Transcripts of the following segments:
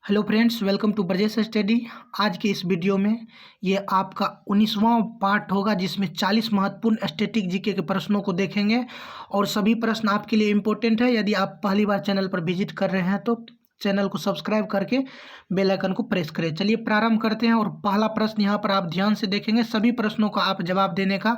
Hello friends, welcome to Brajesh study. आज के इस वीडियो में ये आपका 19वां पार्ट होगा जिसमें 40 महत्वपूर्ण स्टैटिक जीके के प्रश्नों को देखेंगे और सभी प्रश्न आपके लिए इम्पोर्टेंट है। यदि आप पहली बार चैनल पर विजिट कर रहे हैं तो चैनल को सब्सक्राइब करके बेल आइकन को प्रेस करें। चलिए प्रारंभ करते हैं और पहला प्रश्न यहाँ पर आप ध्यान से देखेंगे, सभी प्रश्नों का आप जवाब देने का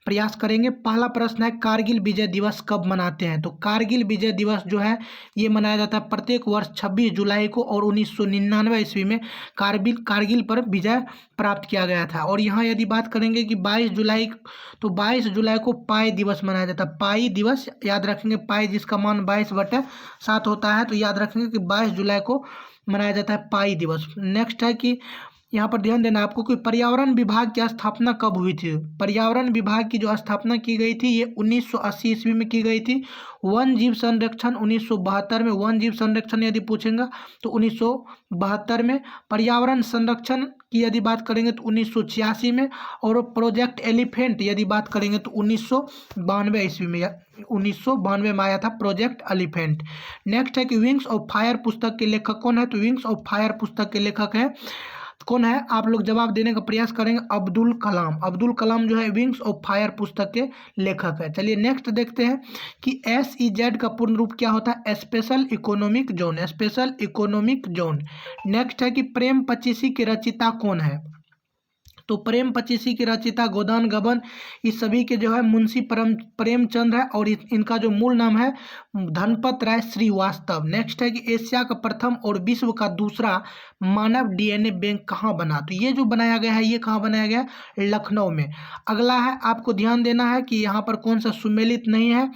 प्रयास करेंगे। पहला प्रश्न है, कारगिल विजय दिवस कब मनाते हैं? तो कारगिल विजय दिवस जो है ये मनाया जाता है प्रत्येक वर्ष 26 जुलाई को और 1999 ईस्वी में कारगिल पर विजय प्राप्त किया गया था। और यहाँ यदि बात करेंगे कि 22 जुलाई, तो 22 जुलाई को पाई दिवस मनाया जाता है। पाई दिवस याद रखेंगे, पाई जिसका मान 22/7 होता है, तो याद रखेंगे कि 22 जुलाई को मनाया जाता है पाई दिवस। नेक्स्ट है कि यहाँ पर ध्यान देना आपको कि पर्यावरण विभाग की स्थापना कब हुई थी? पर्यावरण विभाग की जो स्थापना की गई थी ये 1980 ईस्वी में की गई थी। वन जीव संरक्षण 1972 में, वन जीव संरक्षण यदि पूछेगा तो 1972 में। पर्यावरण संरक्षण की यदि बात करेंगे तो 1986 में। और प्रोजेक्ट एलिफेंट यदि बात करेंगे तो 1992 ईस्वी में, 1992 में आया था प्रोजेक्ट एलिफेंट। नेक्स्ट है कि विंग्स ऑफ फायर पुस्तक के लेखक कौन है? तो विंग्स ऑफ फायर पुस्तक के लेखक है कौन है? आप लोग जवाब देने का प्रयास करेंगे, अब्दुल कलाम। अब्दुल कलाम जो है विंग्स ऑफ फायर पुस्तक के लेखक है। चलिए नेक्स्ट देखते हैं कि SEZ का पूर्ण रूप क्या होता है? Special economic zone, special economic zone. Next है कि प्रेम पचीसी के रचिता कौन है? तो प्रेम पचीसी के रचिता गोदान गबन, इस सभी के जो है मुंशी प्रेमचंद है और इनका जो मूल नाम है धनपत राय श्रीवास्तव। नेक्स्ट है कि एशिया का प्रथम और विश्व का दूसरा मानव DNA बैंक कहाँ बना? तो ये जो बनाया गया है ये कहाँ बनाया गया है? लखनऊ में। अगला है, आपको ध्यान देना है कि यहाँ पर कौन सा सुमेलित नहीं है।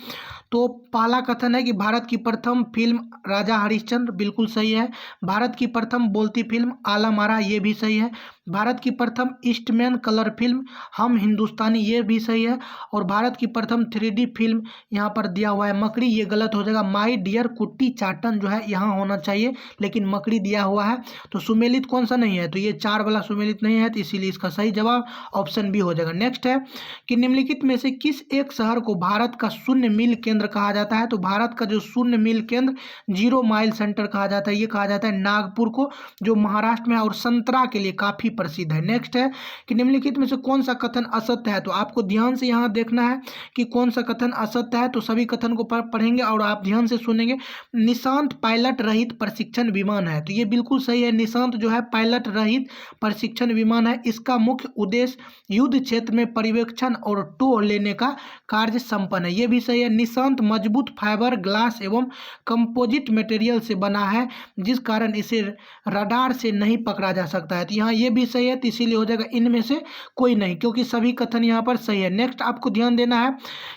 तो पहला कथन है कि भारत की प्रथम फिल्म राजा हरिश्चंद्र, बिल्कुल सही है। भारत की प्रथम बोलती फिल्म आलम आरा, ये भी सही है। भारत की प्रथम ईस्टमैन कलर फिल्म हम हिंदुस्तानी, ये भी सही है। और भारत की प्रथम 3D फिल्म यहाँ पर दिया हुआ है मकड़ी, ये गलत हो जाएगा। माई डियर कुट्टी चाटन जो है यहाँ होना चाहिए, लेकिन मकड़ी दिया हुआ है। तो सुमेलित कौन सा नहीं है? तो ये 4 वाला सुमेलित नहीं है, तो इसीलिए इसका सही जवाब ऑप्शन बी हो जाएगा। नेक्स्ट है कि निम्नलिखित में से किस एक शहर को भारत का शून्य मील केंद्र कहा जाता है? तो भारत का जो शून्य मील केंद्र, 0 माइल सेंटर कहा जाता है, ये कहा जाता है नागपुर को, जो महाराष्ट्र में है और संतरा के लिए काफी प्रसिद्ध है। नेक्स्ट है कि निम्नलिखित में से कौन सा कथन असत्य है? तो आपको ध्यान से यहाँ देखना है कि कौन सा कथन असत्य है। तो सभी कथन को पढ़ेंगे और आप ध्यान से सुनेंगे। निशांत पायलट रहित प्रशिक्षण विमान है, तो ये बिल्कुल सही है। निशांत जो है पायलट रहित प्रशिक्षण विमान है। इसका मुख्य उद्देश्य युद्ध क्षेत्र में पर्यवेक्षण और टो लेने का कार्य संपन्न है, ये भी सही है। निशांत मजबूत फाइबर ग्लास एवं कंपोजिट मटेरियल से बना है, जिस कारण इसे रडार से नहीं पकड़ा जा सकता है। तो यहाँ ये भी सही है, तो इसीलिए हो जाएगा इनमें से कोई नहीं, क्योंकि सभी कथन यहाँ पर सही है। नेक्स्ट आपको ध्यान देना है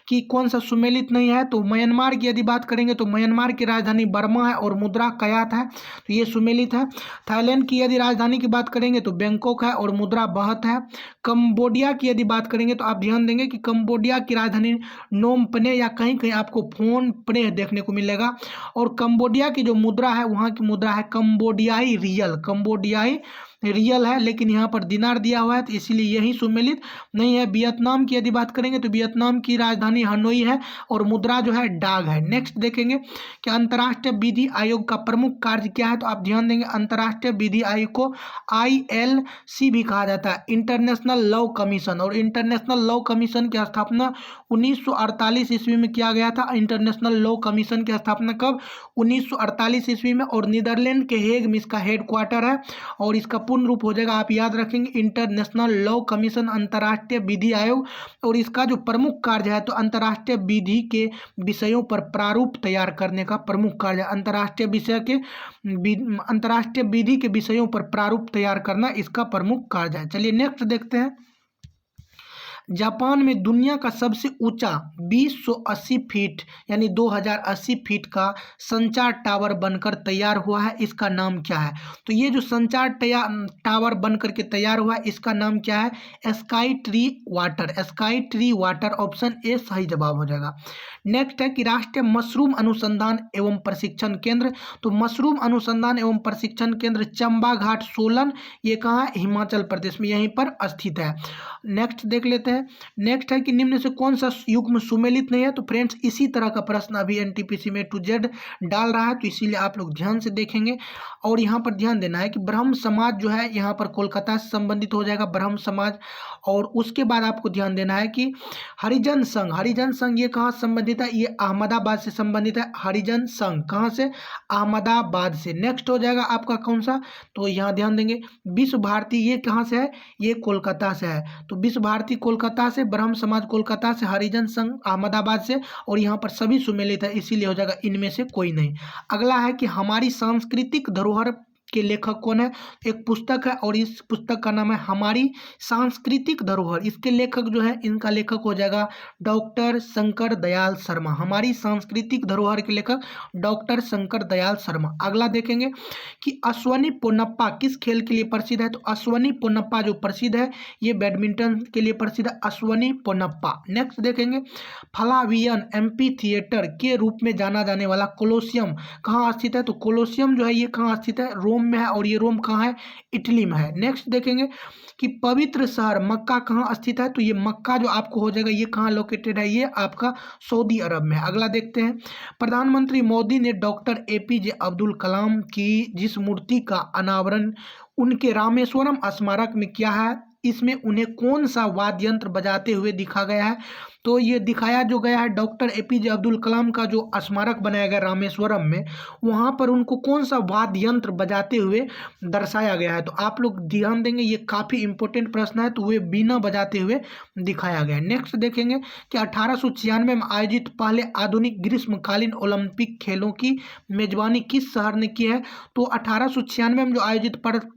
कि कौन सा सुमेलित नहीं है। तो म्यांमार की यदि बात करेंगे तो म्यांमार की राजधानी बर्मा है और मुद्रा कयात है, तो ये सुमेलित है। थाईलैंड की यदि राजधानी की बात करेंगे तो बैंकॉक है और मुद्रा बहत है। कंबोडिया की यदि बात करेंगे तो आप ध्यान देंगे कि कंबोडिया की राजधानी नोम पने या कहीं कहीं आपको फोन पने देखने को मिलेगा। और कंबोडिया की जो मुद्रा है वहाँ की मुद्रा है कंबोडियाई रियल, कंबोडियाई रियल है, लेकिन यहाँ पर दिनार दिया हुआ है, तो इसीलिए यही सुमेलित नहीं है। वियतनाम की यदि बात करेंगे तो वियतनाम की राजधानी हनोई है और मुद्रा जो है डाग है। नेक्स्ट देखेंगे कि अंतर्राष्ट्रीय विधि आयोग का प्रमुख कार्य क्या है? तो आप ध्यान देंगे अंतर्राष्ट्रीय विधि आयोग को ILC भी कहा जाता है, इंटरनेशनल लॉ कमीशन। और इंटरनेशनल लॉ कमीशन की स्थापना 1948 ईस्वी में किया गया था। इंटरनेशनल लॉ कमीशन की स्थापना कब? 1948 ईस्वी में। और नीदरलैंड के हेग में इसका हेडक्वार्टर है और इसका पूर्ण रूप हो जाएगा, आप याद रखेंगे, इंटरनेशनल लॉ कमीशन, अंतर्राष्ट्रीय विधि आयोग। और इसका जो प्रमुख कार्य है तो अंतर्राष्ट्रीय विधि के विषयों पर प्रारूप तैयार करने का प्रमुख कार्य है। अंतर्राष्ट्रीय विधि के विषयों पर प्रारूप तैयार करना इसका प्रमुख कार्य है। चलिए नेक्स्ट देखते हैं। जापान में दुनिया का सबसे ऊंचा 2080 फीट यानी 2080 फीट का संचार टावर बनकर तैयार हुआ है, इसका नाम क्या है? तो ये जो संचार टावर बनकर के तैयार हुआ है इसका नाम क्या है? Sky tree water, sky tree water, option A सही जवाब हो जाएगा। नेक्स्ट है कि राष्ट्रीय मशरूम अनुसंधान एवं प्रशिक्षण केंद्र, तो मशरूम अनुसंधान एवं प्रशिक्षण केंद्र चंबा घाट सोलन, ये कहाँ है? हिमाचल प्रदेश में, यहीं पर स्थित है। नेक्स्ट देख लेते हैं हैं, नेक्स्ट है कि निम्न से कौन सा युग्म सुमेलित नहीं है। तो फ्रेंड्स इसी तरह का प्रश्न अभी एनटीपीसी में टू जेड डाल रहा है, तो इसीलिए आप लोग ध्यान से देखेंगे। और यहाँ पर ध्यान देना है कि ब्रह्म समाज जो है यहाँ पर कोलकाता से संबंधित हो जाएगा, ब्रह्म समाज। और उसके बाद आपको ध्यान देना है कि हरिजन संघ, हरिजन संघ ये कहाँ संबंधित है, ये अहमदाबाद से संबंधित है। हरिजन संघ कहाँ से, अहमदाबाद से। नेक्स्ट हो जाएगा आपका कौन सा, तो यहाँ ध्यान देंगे विश्व भारती, ये कहाँ से है, ये कोलकाता से है। तो विश्व भारती कोलकाता से, ब्रह्म समाज कोलकाता से, हरिजन संघ अहमदाबाद से, और यहाँ पर सभी सुमेलित है, इसीलिए हो जाएगा इनमें से कोई नहीं। अगला है कि हमारी सांस्कृतिक धरोहर के लेखक कौन है। एक पुस्तक है और इस पुस्तक का नाम है हमारी सांस्कृतिक धरोहर। इसके लेखक जो है, इनका लेखक हो जाएगा डॉक्टर शंकर दयाल शर्मा। हमारी सांस्कृतिक धरोहर के लेखक डॉक्टर शंकर दयाल शर्मा। अगला देखेंगे कि अश्वनी पोन्नप्पा किस खेल के लिए प्रसिद्ध है। तो अश्वनी पोन्नप्पा जो प्रसिद्ध है, ये बैडमिंटन के लिए प्रसिद्ध है, अश्वनी पोन्नप्पा। नेक्स्ट देखेंगे फ्लावियन एम्पी थिएटर के रूप में जाना जाने वाला कोलोसियम कहाँ स्थित है। तो कोलोसियम जो है ये कहाँ स्थित है, रोम में है, और ये रोम कहाँ है, इटली में है। नेक्स्ट देखेंगे कि पवित्र शहर मक्का कहाँ स्थित है। तो ये मक्का जो आपको हो जाएगा, ये कहाँ लोकेटेड है, ये आपका सऊदी अरब में है। अगला देखते हैं, प्रधानमंत्री मोदी ने डॉक्टर एपीजे अब्दुल कलाम की जिस मूर्ति का अनावरण उनके रामेश्वरम स्मारक में किया है, इसमें उन्हें कौन सा वाद्य यंत्र बजाते हुए दिखा गया है। तो ये दिखाया जो गया है डॉक्टर एपीजे अब्दुल कलाम का जो स्मारक बनाया गया रामेश्वरम में, वहाँ पर उनको कौन सा वाद्य यंत्र बजाते हुए दर्शाया गया है। तो आप लोग ध्यान देंगे, ये काफ़ी इंपॉर्टेंट प्रश्न है, तो वे बीना बजाते हुए दिखाया गया है। नेक्स्ट देखेंगे कि 1896 में आयोजित पहले आधुनिक ग्रीष्मकालीन ओलंपिक खेलों की मेजबानी किस शहर ने की है। तो 1896 में जो आयोजित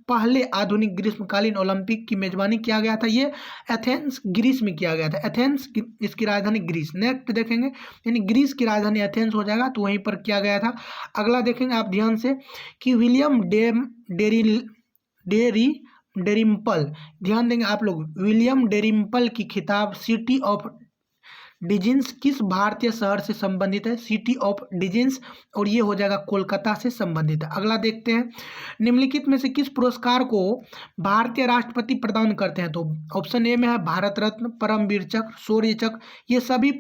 पहले आधुनिक ग्रीष्मकालीन ओलंपिक की मेजबानी किया गया था, ये एथेंस ग्रीस में किया गया था। एथेंस की राजधानी ग्रीस। नेक्स्ट देखेंगे यानी ग्रीस की राजधानी एथेंस हो जाएगा, तो वहीं पर किया गया था। अगला देखेंगे आप ध्यान से कि विलियम डेरिम्पल, ध्यान देंगे आप लोग, विलियम डेरिम्पल की खिताब सिटी ऑफ डिजिन्स किस भारतीय शहर से संबंधित है। सिटी ऑफ डिजिन्स, और ये हो जाएगा कोलकाता से संबंधित है। अगला देखते हैं, निम्नलिखित में से किस पुरस्कार को भारतीय राष्ट्रपति प्रदान करते हैं। तो ऑप्शन ए में है भारत रत्न, परमवीर चक्र, शौर्य चक्र, ये सभी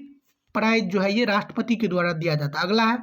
प्राइज जो है ये राष्ट्रपति के द्वारा दिया जाता है। अगला है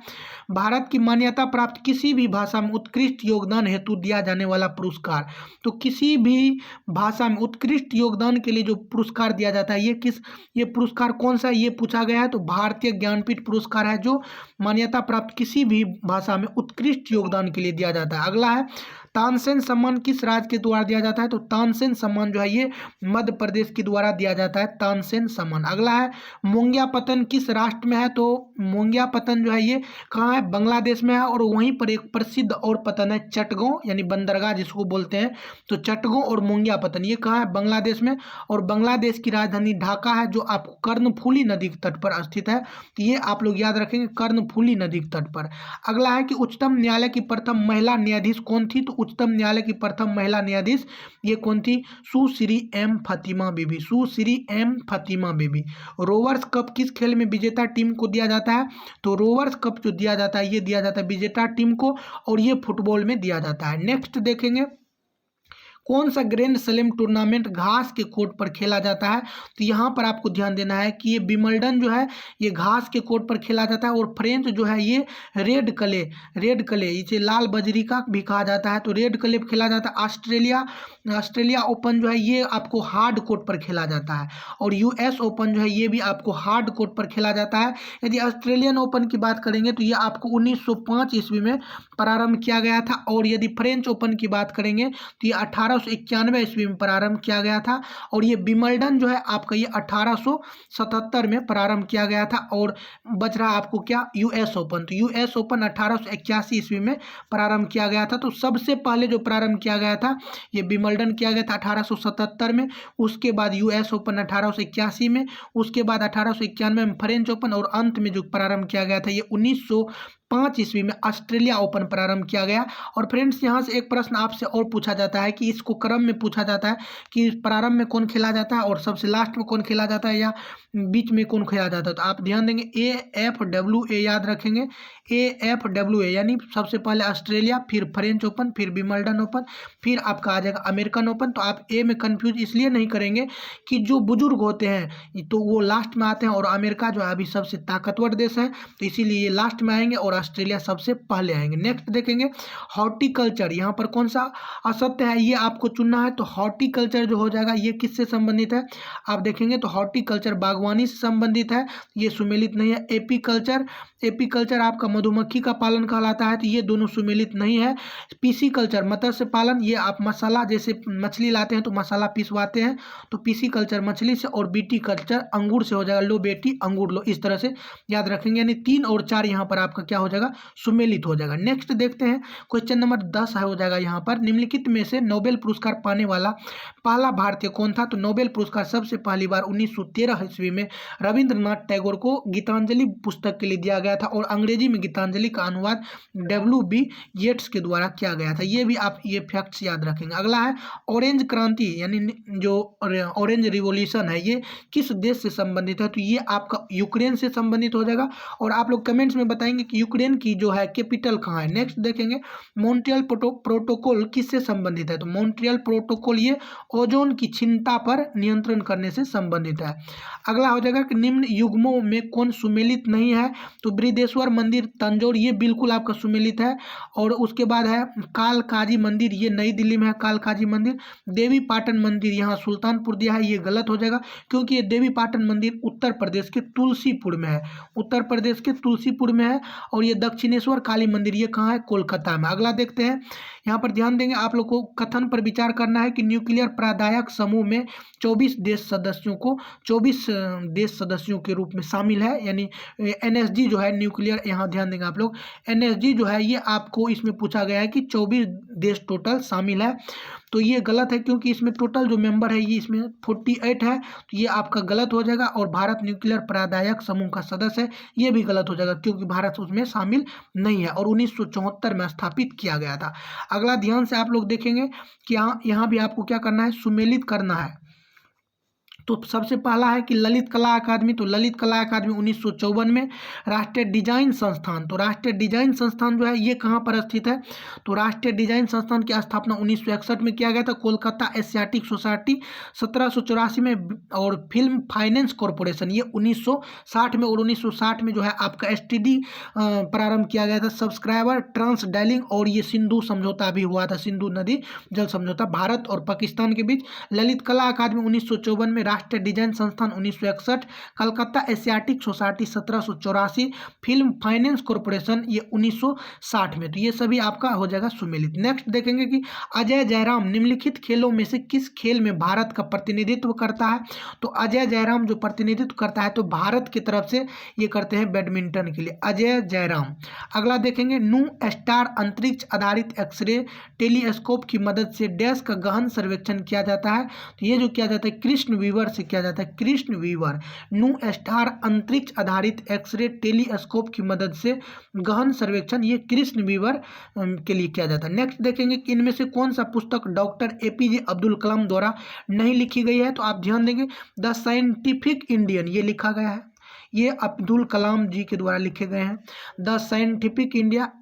भारत की मान्यता प्राप्त किसी भी भाषा में उत्कृष्ट योगदान हेतु दिया जाने वाला पुरस्कार। तो किसी भी भाषा में उत्कृष्ट योगदान के लिए जो पुरस्कार दिया जाता है, ये पुरस्कार कौन सा है, ये पूछा गया है। तो भारतीय ज्ञानपीठ पुरस्कार है जो मान्यता प्राप्त किसी भी भाषा में उत्कृष्ट योगदान के लिए दिया जाता है। अगला है तानसेन सम्मान किस राज्य के द्वारा दिया जाता है। तो तानसेन सम्मान जो है ये मध्य प्रदेश के द्वारा दिया जाता है, तानसेन सम्मान। अगला है मोंगिया पतन किस राष्ट्र में है। तो मोंगिया पतन जो है ये कहाँ है, बांग्लादेश में है, और वहीं पर एक प्रसिद्ध और पतन है चटगांव, यानी बंदरगाह जिसको बोलते हैं। तो चटगांव और मोंगिया पतन ये कहाँ है, बांग्लादेश में, और बांग्लादेश की राजधानी ढाका है, जो आपको कर्णफूली नदी के तट पर स्थित है। तो ये आप लोग याद रखेंगे, कर्णफूली नदी के तट पर। अगला है कि उच्चतम न्यायालय की प्रथम महिला न्यायाधीश कौन थी। तो उच्चतम न्यायालय की प्रथम महिला न्यायाधीश ये कौन थी, सुश्री एम फतिमा बीबी, सुश्री एम फतिमा बीबी। रोवर्स कप किस खेल में विजेता टीम को दिया जाता है। तो रोवर्स कप जो दिया जाता है ये दिया जाता है विजेता टीम को, और ये फुटबॉल में दिया जाता है। नेक्स्ट देखेंगे कौन सा ग्रैंड स्लैम टूर्नामेंट घास के कोर्ट पर खेला जाता है। तो यहाँ पर आपको ध्यान देना है कि ये विंबलडन जो है ये घास के कोर्ट पर खेला जाता है, और फ्रेंच जो है ये रेड क्ले इसे लाल बजरी का भी कहा जाता है, तो रेड क्ले खेला जाता है। ऑस्ट्रेलिया ओपन जो है ये आपको हार्ड कोर्ट पर खेला जाता है, और यूएस ओपन जो है ये भी आपको हार्ड कोर्ट पर खेला जाता है। यदि ऑस्ट्रेलियन ओपन की बात करेंगे तो ये आपको 1905 ईस्वी में प्रारंभ किया गया था, और यदि फ्रेंच ओपन की बात करेंगे तो ये 1891 ईस्वी में प्रारंभ किया गया था, और ये विंबलडन जो है आपका ये 1877 में प्रारंभ किया गया था। और बच रहा आपको क्या, यूएस ओपन। तो यूएस ओपन 1881 ईस्वी में प्रारंभ किया गया था। तो सबसे पहले जो प्रारंभ किया गया था ये विंबलडन किया गया था 1877 में, उसके बाद यूएस ओपन 1881 में, उसके बाद 1891 में फ्रेंच ओपन, और अंत में जो प्रारंभ किया गया था ये 1905 1905 ईस्वी में ऑस्ट्रेलिया ओपन प्रारंभ किया गया। और फ्रेंड्स यहाँ से एक प्रश्न आपसे और पूछा जाता है कि इसको क्रम में पूछा जाता है कि प्रारंभ में कौन खेला जाता है और सबसे लास्ट में कौन खेला जाता है या बीच में कौन खेला जाता है। तो आप ध्यान देंगे AFWA याद रखेंगे, AFWA यानी सबसे पहले ऑस्ट्रेलिया, फिर फ्रेंच ओपन, फिर विंबलडन ओपन, फिर आपका आ जाएगा अमेरिकन ओपन। तो आप ए में कंफ्यूज इसलिए नहीं करेंगे कि जो बुजुर्ग होते हैं तो वो लास्ट में आते हैं और अमेरिका जो है अभी सबसे ताकतवर देश है तो इसीलिए ये लास्ट में आएंगे और ऑस्ट्रेलिया सबसे पहले आएंगे। नेक्स्ट देखेंगे हॉर्टिकल्चर, यहाँ पर कौन सा असत्य है ये आपको चुनना है। तो हॉर्टिकल्चर जो हो जाएगा ये किससे संबंधित है, आप देखेंगे तो हॉर्टिकल्चर बागवानी से संबंधित है, ये सुमेलित नहीं है। एपीकल्चर आपका मधुमक्खी का पालन कहलाता है तो ये दोनों सुमेलित नहीं है। पीसीकल्चर मत्स्य पालन, ये आप मसाला जैसे मछली लाते हैं तो मसाला पिसवाते हैं तो पीसीकल्चर मछली से, और बीटीकल्चर अंगूर से हो जाएगा, लो बेटी अंगूर लो, इस तरह से याद रखेंगे। यानी 3 और 4 यहाँ पर आपका क्या हो जाएगा, सुमेलित हो जाएगा। नेक्स्ट देखते हैं क्वेश्चन नंबर 10 है हो जाएगा यहाँ पर, निम्नलिखित में से नोबेल पुरस्कार पाने वाला पहला भारतीय कौन था। तो नोबेल पुरस्कार सबसे पहली बार 1913 ईस्वी में रविंद्रनाथ टैगोर को गीतांजलि पुस्तक के लिए दिया गया था और अंग्रेजी में गीतांजलि का अनुवाद WB येट्स के द्वारा किया गया था। ये भी आप ये फैक्ट्स याद रखेंगे। अगला है ऑरेंज क्रांति यानी जो ऑरेंज रिवॉल्यूशन है ये किस देश से संबंधित है। तो ये आपका यूक्रेन से संबंधित हो जाएगा और आप लोग कमेंट्स में बताएंगे कि यूक्रेन की जो है कैपिटल कहाँ है। नेक्स्ट देखेंगे मॉन्ट्रियल प्रोटोकॉल किससे संबंधित है। तो मॉन्ट्रियल प्रोटोकॉल ये ओजोन की क्षीणता पर नियंत्रण करने से संबंधित है। अगला हो जाएगा कि निम्न युग्मों में कौन सुमेलित नहीं है। तो बृहदेश्वर मंदिर तंजौर ये बिल्कुल आपका सुमेलित है। और उसके बाद है कालकाजी मंदिर, ये नई दिल्ली में है कालकाजी मंदिर। देवी पाटन मंदिर यहाँ सुल्तानपुर दिया है, ये गलत हो जाएगा क्योंकि ये देवी पाटन मंदिर उत्तर प्रदेश के तुलसीपुर में है, उत्तर प्रदेश के तुलसीपुर में है। और ये दक्षिणेश्वर काली मंदिर ये कहाँ है, कोलकाता में। अगला देखते हैं, यहाँ पर ध्यान देंगे आप लोग को कथन पर विचार करना है कि न्यूक्लियर प्रादायक समूह में 24 देश सदस्यों के रूप में शामिल है। यानी NSG जो है न्यूक्लियर, यहाँ ध्यान देंगे आप लोग, NSG जो है ये आपको इसमें पूछा गया है कि 24 देश टोटल शामिल है। तो ये गलत है क्योंकि इसमें टोटल जो मेंबर है ये इसमें 48 है, तो ये आपका गलत हो जाएगा। और भारत न्यूक्लियर प्रादायक समूह का सदस्य है, ये भी गलत हो जाएगा क्योंकि भारत उसमें शामिल नहीं है और 1974 में स्थापित किया गया था। अगला ध्यान से आप लोग देखेंगे कि यहाँ भी आपको क्या करना है, सुमेलित करना है। तो सबसे पहला है कि ललित कला अकादमी। तो ललित कला अकादमी 1954 में। राष्ट्रीय डिजाइन संस्थान, तो राष्ट्रीय डिजाइन संस्थान जो है ये कहाँ पर स्थित है। तो राष्ट्रीय डिजाइन संस्थान की स्थापना 1961 में किया गया था। कोलकाता एशियाटिक सोसाइटी 1784 में। और फिल्म फाइनेंस कॉरपोरेशन ये 1960 में। और 1960 में जो है आपका STD प्रारंभ किया गया था, सब्सक्राइबर ट्रांस डायलिंग। और ये सिंधु समझौता भी हुआ था, सिंधु नदी जल समझौता भारत और पाकिस्तान के बीच। ललित कला अकादमी 1954 में। राष्ट्रीय डिजाइन संस्थान 1961, Calcutta Asiatic society 1784, film finance corporation ये 1960 में। तो ये सभी आपका हो जाएगा सुमेलित। नेक्स्ट देखेंगे कि अजय जयराम निम्नलिखित खेलों में से किस खेल में भारत का प्रतिनिधित्व करता है। तो अजय जयराम जो प्रतिनिधित्व करता है तो भारत की तरफ से ये करते हैं बैडमिंटन के लिए, अजय जयराम। अगला देखेंगे न्यू स्टार अंतरिक्ष आधारित एक्सरे टेलीस्कोप की मदद से डैश का गहन सर्वेक्षण किया जाता है। तो ये जो किया जाता है कृष्ण वीवर से किया जाता है, कृष्ण वीवर। न्यू स्टार अंतरिक्ष आधारित एक्सरे टेलीस्कोप की मदद से गहन सर्वेक्षण ये कृष्ण वीवर के लिए किया जाता है। नेक्स्ट देखेंगे कि इनमें से कौन सा पुस्तक डॉक्टर APJ अब्दुल कलाम द्वारा नहीं लिखी गई है। तो आप ध्यान देंगे द साइंटिफिक इंडियन ये लिखा गया है, ये अब्दुल कलाम जी के द्वारा लिखे गए हैं। The scientific India,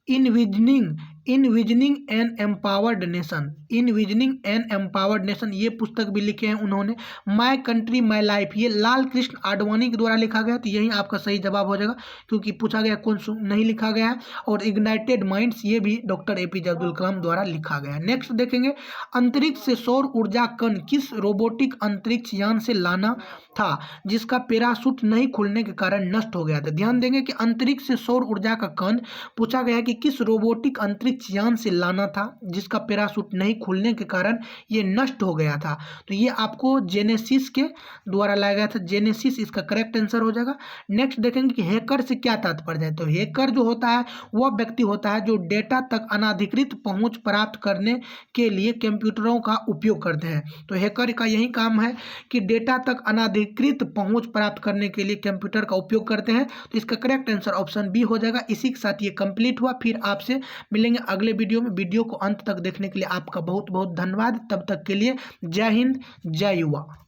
envisioning an empowered nation, envisioning an empowered nation ये पुस्तक भी लिखे हैं उन्होंने। माय कंट्री माय लाइफ ये लाल कृष्ण आडवाणी के द्वारा लिखा गया। तो यही आपका सही जवाब हो जाएगा क्योंकि पूछा गया कौन नहीं लिखा गया है। और इग्नाइटेड माइंड्स ये भी डॉक्टर APJ अब्दुल कलाम द्वारा लिखा गया है। नेक्स्ट देखेंगे अंतरिक्ष से सौर ऊर्जा कण किस रोबोटिक अंतरिक्ष यान से लाना था जिसका पैराशूट नहीं खुलने के कारण नष्ट हो गया था। ध्यान देंगे कि अंतरिक्ष से सौर ऊर्जा का कण पूछा गया है कि किस रोबोटिक अंतरिक्ष अंतरिक्ष यान से लाना था, जिसका पैराशूट नहीं खुलने के कारण ये नष्ट हो गया था। तो ये आपको जेनेसिस के द्वारा लाया गया था, जेनेसिस इसका करेक्ट आंसर हो जाएगा। नेक्स्ट देखेंगे कि हैकर से क्या तात्पर्य है। तो हैकर जो होता है वह व्यक्ति होता है जो डेटा तक अनाधिकृत पहुंच प्राप्त करने के लिए कंप्यूटरों का उपयोग करते हैं। तो हैकर का यही काम है कि डेटा तक अनाधिकृत पहुंच प्राप्त करने के लिए कंप्यूटर का उपयोग करते हैं। तो इसका करेक्ट आंसर ऑप्शन बी हो जाएगा। इसी के साथ ये कंप्लीट हुआ। फिर आपसे मिलेंगे अगले वीडियो में। वीडियो को अंत तक देखने के लिए आपका बहुत बहुत धन्यवाद। तब तक के लिए जय हिंद, जय युवा।